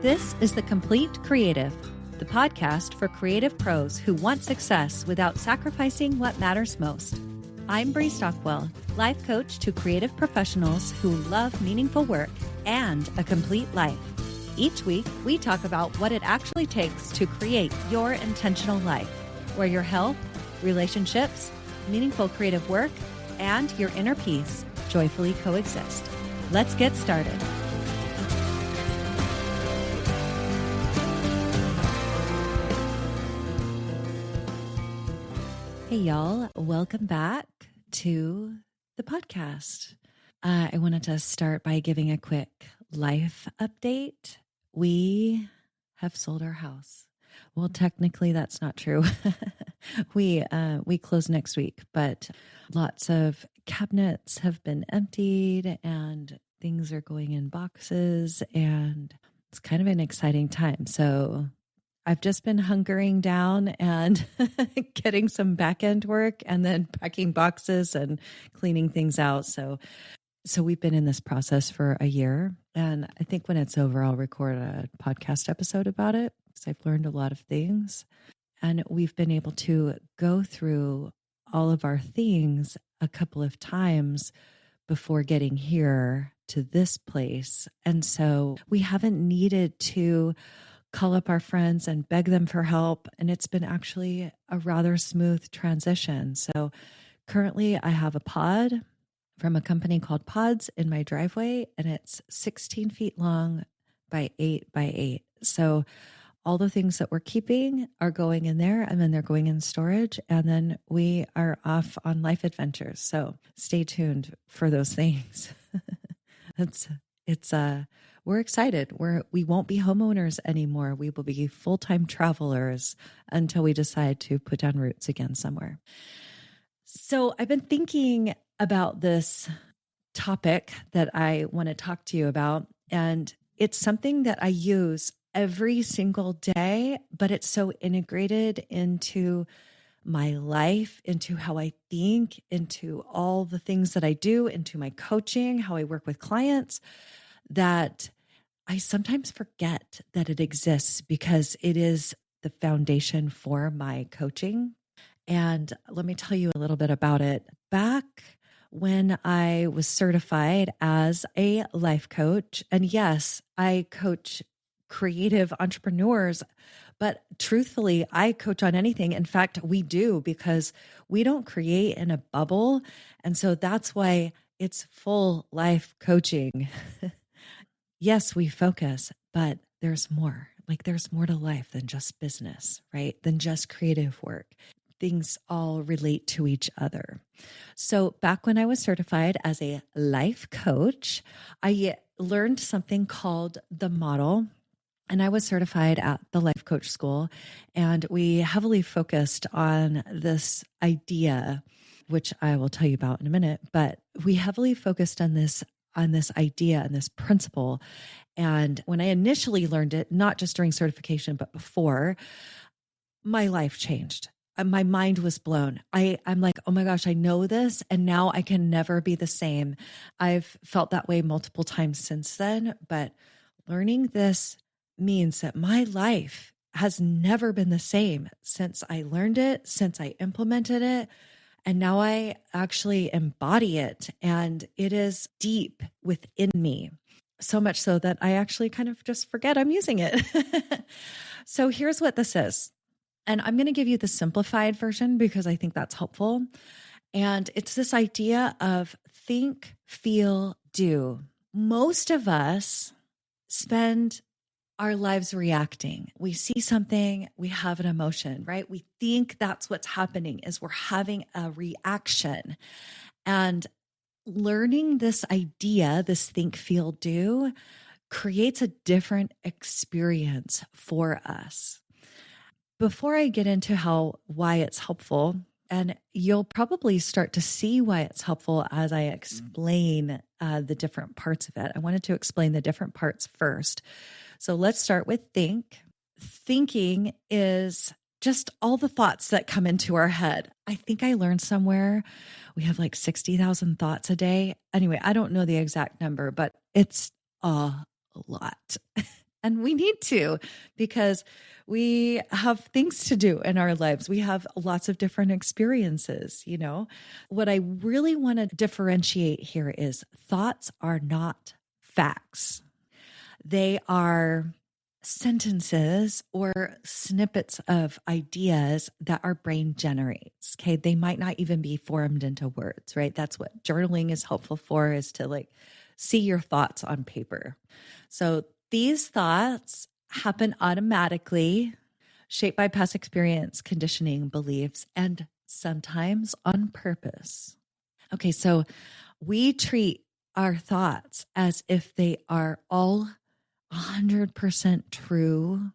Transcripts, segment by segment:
This is The Complete Creative, the podcast for creative pros who want success without sacrificing what matters most. I'm Bree Stockwell, life coach to creative professionals who love meaningful work and a complete life. Each week, we talk about what it actually takes to create your intentional life, where your health, relationships, meaningful creative work, and your inner peace joyfully coexist. Let's get started. Hey, y'all. Welcome back to the podcast. I wanted to start by giving a quick life update. We have sold our house. Well, technically, that's not true. We close next week, but lots of cabinets have been emptied and things are going in boxes, and it's kind of an exciting time. So I've just been hunkering down and getting some back end work and then packing boxes and cleaning things out. So we've been in this process for a year. And I think when it's over, I'll record a podcast episode about it because I've learned a lot of things. And we've been able to go through all of our things a couple of times before getting here to this place. And so we haven't needed to call up our friends and beg them for help. And it's been actually a rather smooth transition. So currently I have a pod from a company called Pods in my driveway, and it's 16 feet long by 8 by 8. So all the things that we're keeping are going in there, and then they're going in storage, and then we are off on life adventures. So stay tuned for those things. We're excited. We won't be homeowners anymore. We will be full-time travelers until we decide to put down roots again somewhere. So I've been thinking about this topic that I want to talk to you about, and it's something that I use every single day, but it's so integrated into my life, into how I think, into all the things that I do, into my coaching, how I work with clients, that I sometimes forget that it exists because it is the foundation for my coaching. And let me tell you a little bit about it. Back when I was certified as a life coach, and yes, I coach creative entrepreneurs, but truthfully, I coach on anything. In fact, we do, because we don't create in a bubble. And so that's why it's full life coaching. Yes, we focus, but there's more. Like there's more to life than just business, right? Than just creative work. Things all relate to each other. So back when I was certified as a life coach, I learned something called the model. And I was certified at the Life Coach School, and we heavily focused on this idea, which I will tell you about in a minute, but we heavily focused on this idea and this principle. And when I initially learned it, not just during certification, but before, my life changed. My mind was blown. I'm like, oh my gosh, I know this, and now I can never be the same. I've felt that way multiple times since then, but learning this means that my life has never been the same since I learned it, since I implemented it. And now I actually embody it, and it is deep within me. So much so that I actually kind of just forget I'm using it. So here's what this is. And I'm going to give you the simplified version because I think that's helpful. And it's this idea of think, feel, do. Most of us spend our lives reacting. We see something, we have an emotion, right? We think that's what's happening, is we're having a reaction. And learning this idea, this think, feel, do, creates a different experience for us. Before I get into why it's helpful, and you'll probably start to see why it's helpful as I explain the different parts of it. I wanted to explain the different parts first. So let's start with think. Thinking is just all the thoughts that come into our head. I think I learned somewhere we have like 60,000 thoughts a day. Anyway, I don't know the exact number, but it's a lot. And we need to, because we have things to do in our lives. We have lots of different experiences, you know. What I really want to differentiate here is thoughts are not facts. They are sentences or snippets of ideas that our brain generates. Okay. They might not even be formed into words, right? That's what journaling is helpful for, is to like see your thoughts on paper. So these thoughts happen automatically, shaped by past experience, conditioning, beliefs, and sometimes on purpose. Okay. So we treat our thoughts as if they are all 100% true,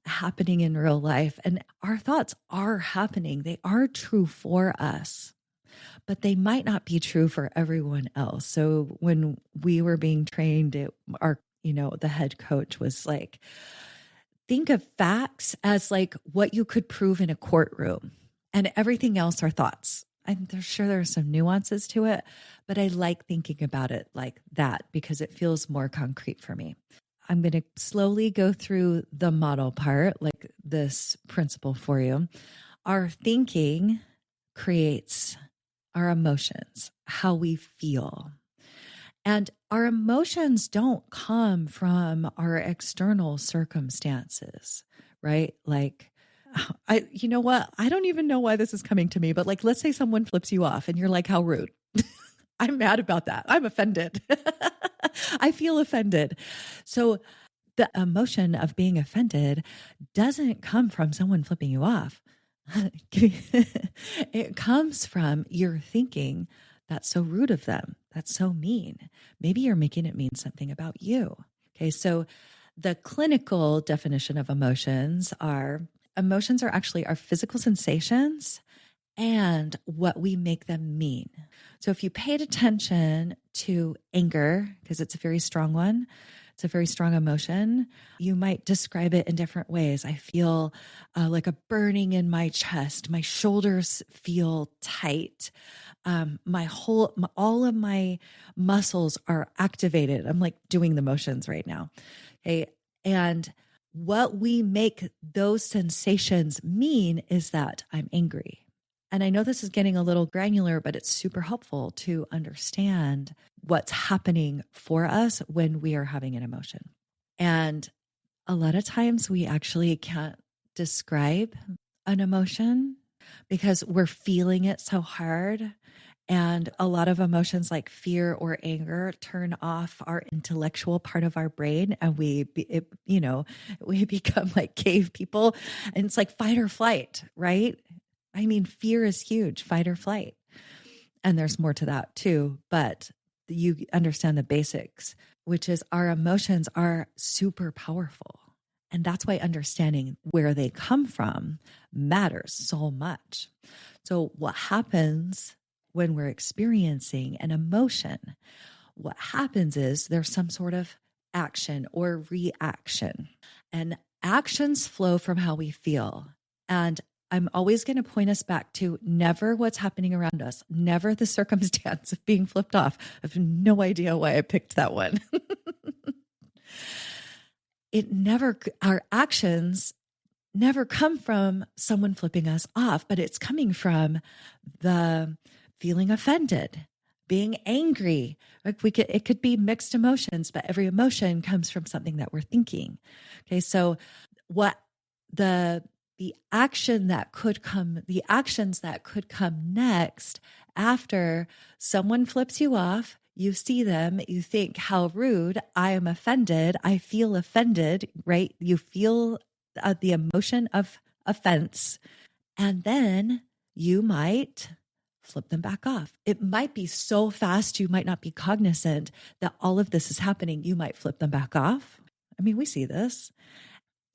happening in real life. And our thoughts are happening. They are true for us, but they might not be true for everyone else. So when we were being trained, the head coach was like, think of facts as like what you could prove in a courtroom, and everything else are thoughts. I'm sure there are some nuances to it, but I like thinking about it like that because it feels more concrete for me. I'm going to slowly go through the model part, like this principle for you. Our thinking creates our emotions, how we feel. And our emotions don't come from our external circumstances, right? Like, you know what? I don't even know why this is coming to me, but like, let's say someone flips you off and you're like, how rude. I'm mad about that. I'm offended. I feel offended. So the emotion of being offended doesn't come from someone flipping you off. It comes from your thinking, that's so rude of them. That's so mean. Maybe you're making it mean something about you. Okay. So the clinical definition of emotions are actually our physical sensations and what we make them mean. So if you paid attention to anger, because it's a very strong one, it's a very strong emotion, you might describe it in different ways. I feel like a burning in my chest. My shoulders feel tight. All of my muscles are activated. I'm like doing the motions right now. Okay. And what we make those sensations mean is that I'm angry. And I know this is getting a little granular, but it's super helpful to understand what's happening for us when we are having an emotion. And a lot of times we actually can't describe an emotion because we're feeling it so hard. And a lot of emotions like fear or anger turn off our intellectual part of our brain, and we become like cave people. And it's like fight or flight, right? I mean, fear is huge, fight or flight. And there's more to that too, but you understand the basics, which is our emotions are super powerful. And that's why understanding where they come from matters so much. So what happens when we're experiencing an emotion? What happens is there's some sort of action or reaction, and actions flow from how we feel. And I'm always going to point us back to never what's happening around us, never the circumstance of being flipped off. I have no idea why I picked that one. Our actions never come from someone flipping us off, but it's coming from the feeling offended, being angry. It could be mixed emotions, but every emotion comes from something that we're thinking. Okay. So the actions that could come next after someone flips you off, you see them, you think, how rude, I am offended, I feel offended, right? You feel the emotion of offense, and then you might flip them back off. It might be so fast, you might not be cognizant that all of this is happening. You might flip them back off. I mean, we see this.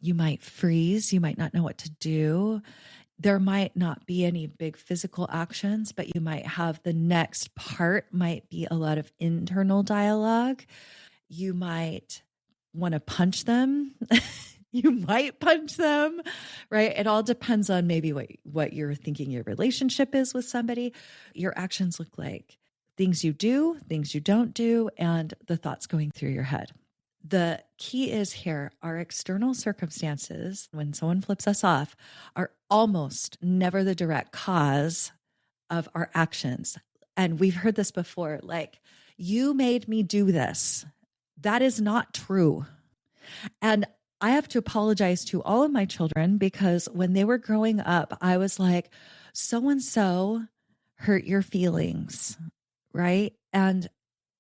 You might freeze. You might not know what to do. There might not be any big physical actions, but you might have the next part might be a lot of internal dialogue. You might want to punch them. You might punch them, right? It all depends on maybe what you're thinking your relationship is with somebody. Your actions look like things you do, things you don't do, and the thoughts going through your head. The key is here, our external circumstances, when someone flips us off, are almost never the direct cause of our actions. And we've heard this before, like, you made me do this. That is not true. And I have to apologize to all of my children because when they were growing up, I was like, so and so hurt your feelings, right? And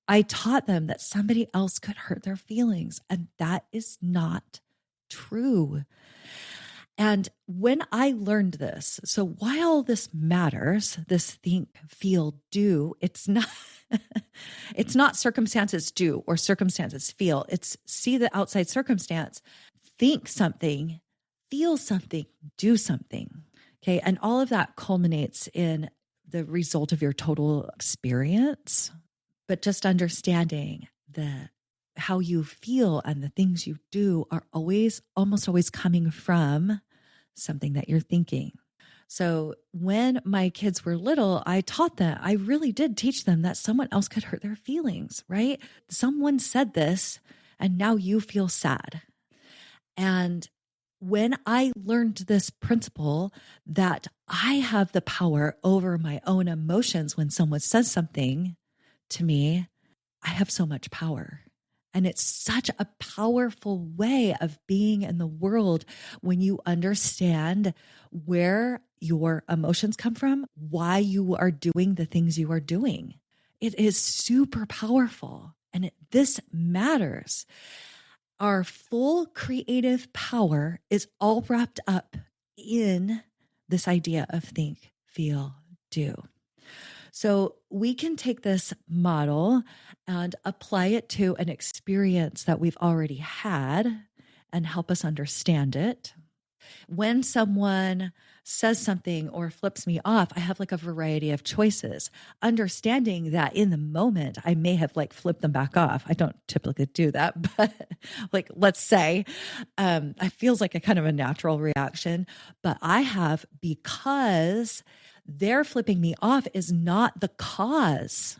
I taught them that somebody else could hurt their feelings, and that is not true. And when I learned this, so while this matters, this think, feel, do, it's not it's not circumstances do or circumstances feel. It's see the outside circumstance, think something, feel something, do something. Okay. And all of that culminates in the result of your total experience. But just understanding that how you feel and the things you do are almost always coming from something that you're thinking. So when my kids were little, I taught them, I really did teach them that someone else could hurt their feelings, right? Someone said this and now you feel sad. And when I learned this principle that I have the power over my own emotions when someone says something to me, I have so much power. And it's such a powerful way of being in the world when you understand where your emotions come from, why you are doing the things you are doing. It is super powerful. And this matters. Our full creative power is all wrapped up in this idea of think, feel, do. So we can take this model and apply it to an experience that we've already had and help us understand it. When someone says something or flips me off, I have like a variety of choices, understanding that in the moment, I may have like flipped them back off. I don't typically do that, but like, let's say, it feels like a kind of a natural reaction, but I have because their flipping me off is not the cause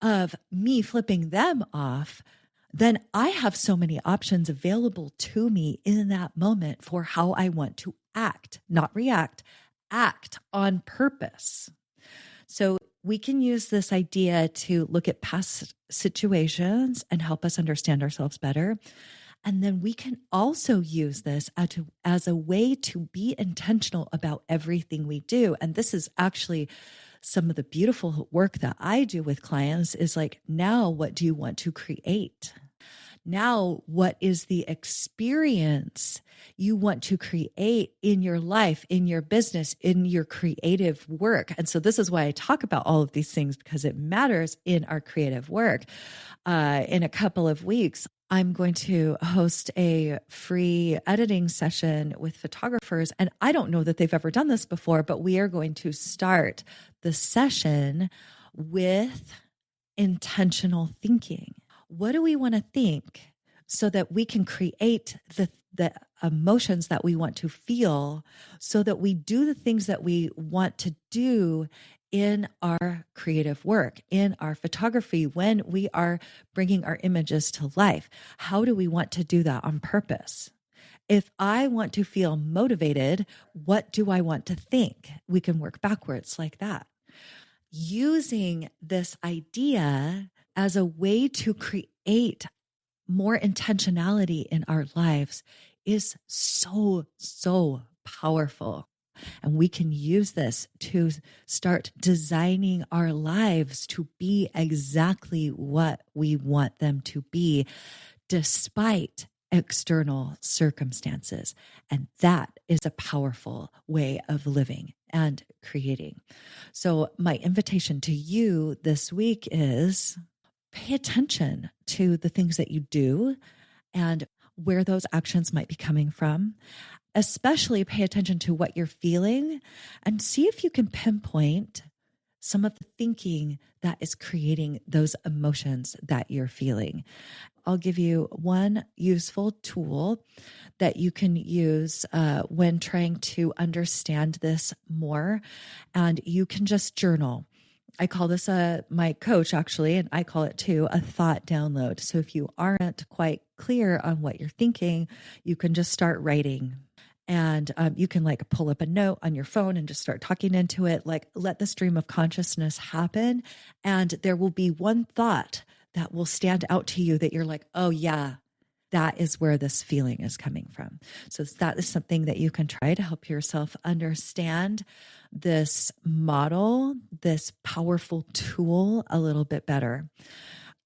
of me flipping them off, then I have so many options available to me in that moment for how I want to act, not react, act on purpose. So we can use this idea to look at past situations and help us understand ourselves better. And then we can also use this as a way to be intentional about everything we do. And this is actually some of the beautiful work that I do with clients is like, now what do you want to create? Now, what is the experience you want to create in your life, in your business, in your creative work? And so this is why I talk about all of these things, because it matters in our creative work. In a couple of weeks, I'm going to host a free editing session with photographers. And I don't know that they've ever done this before, but we are going to start the session with intentional thinking. What do we want to think so that we can create the emotions that we want to feel, so that we do the things that we want to do in our creative work, in our photography, when we are bringing our images to life? How do we want to do that on purpose? If I want to feel motivated, what do I want to think? We can work backwards like that. Using this idea as a way to create more intentionality in our lives is so, so powerful. And we can use this to start designing our lives to be exactly what we want them to be, despite external circumstances. And that is a powerful way of living and creating. So my invitation to you this week is pay attention to the things that you do and where those actions might be coming from. Especially pay attention to what you're feeling and see if you can pinpoint some of the thinking that is creating those emotions that you're feeling. I'll give you one useful tool that you can use when trying to understand this more. And you can just journal. I call this my coach actually, and I call it too, a thought download. So if you aren't quite clear on what you're thinking, you can just start writing. And you can like pull up a note on your phone and just start talking into it. Like let the stream of consciousness happen. And there will be one thought that will stand out to you that you're like, oh yeah, that is where this feeling is coming from. So that is something that you can try to help yourself understand this model, this powerful tool a little bit better.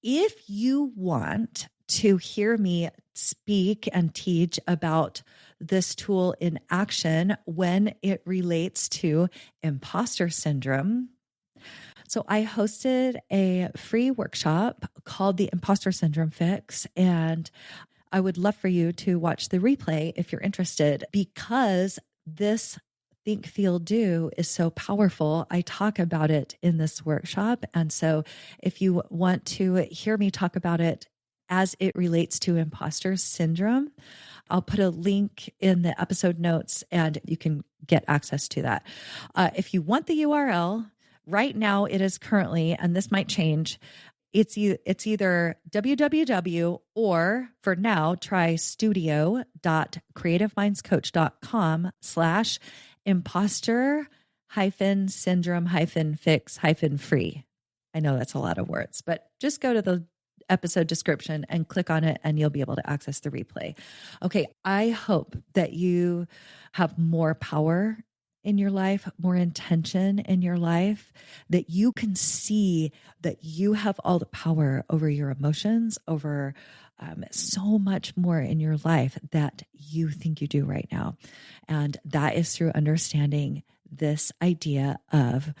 If you want to hear me speak and teach about this tool in action when it relates to imposter syndrome, so I hosted a free workshop called the Imposter Syndrome Fix, and I would love for you to watch the replay if you're interested, because this Think, Feel, Do is so powerful. I talk about it in this workshop. And so if you want to hear me talk about it as it relates to imposter syndrome, I'll put a link in the episode notes and you can get access to that. If you want the URL, right now it is currently, and this might change, it's either www or for now, try studio.creativemindcoach.com/imposter-syndrome-fix-free. I know that's a lot of words, but just go to the episode description and click on it and you'll be able to access the replay. Okay, I hope that you have more power in your life, more intention in your life, that you can see that you have all the power over your emotions, over so much more in your life that you think you do right now. And that is through understanding this idea of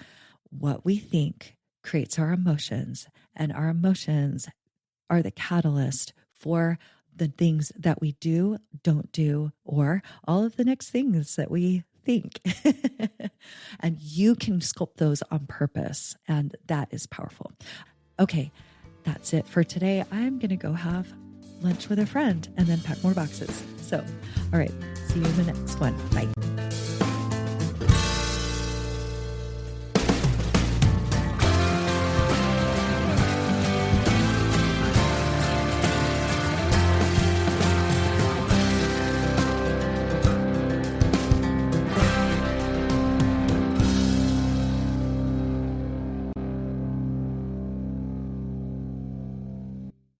what we think creates our emotions, and our emotions are the catalyst for the things that we do, don't do, or all of the next things that we think. And you can sculpt those on purpose. And that is powerful. Okay, that's it for today. I'm going to go have lunch with a friend and then pack more boxes. So, all right, see you in the next one. Bye.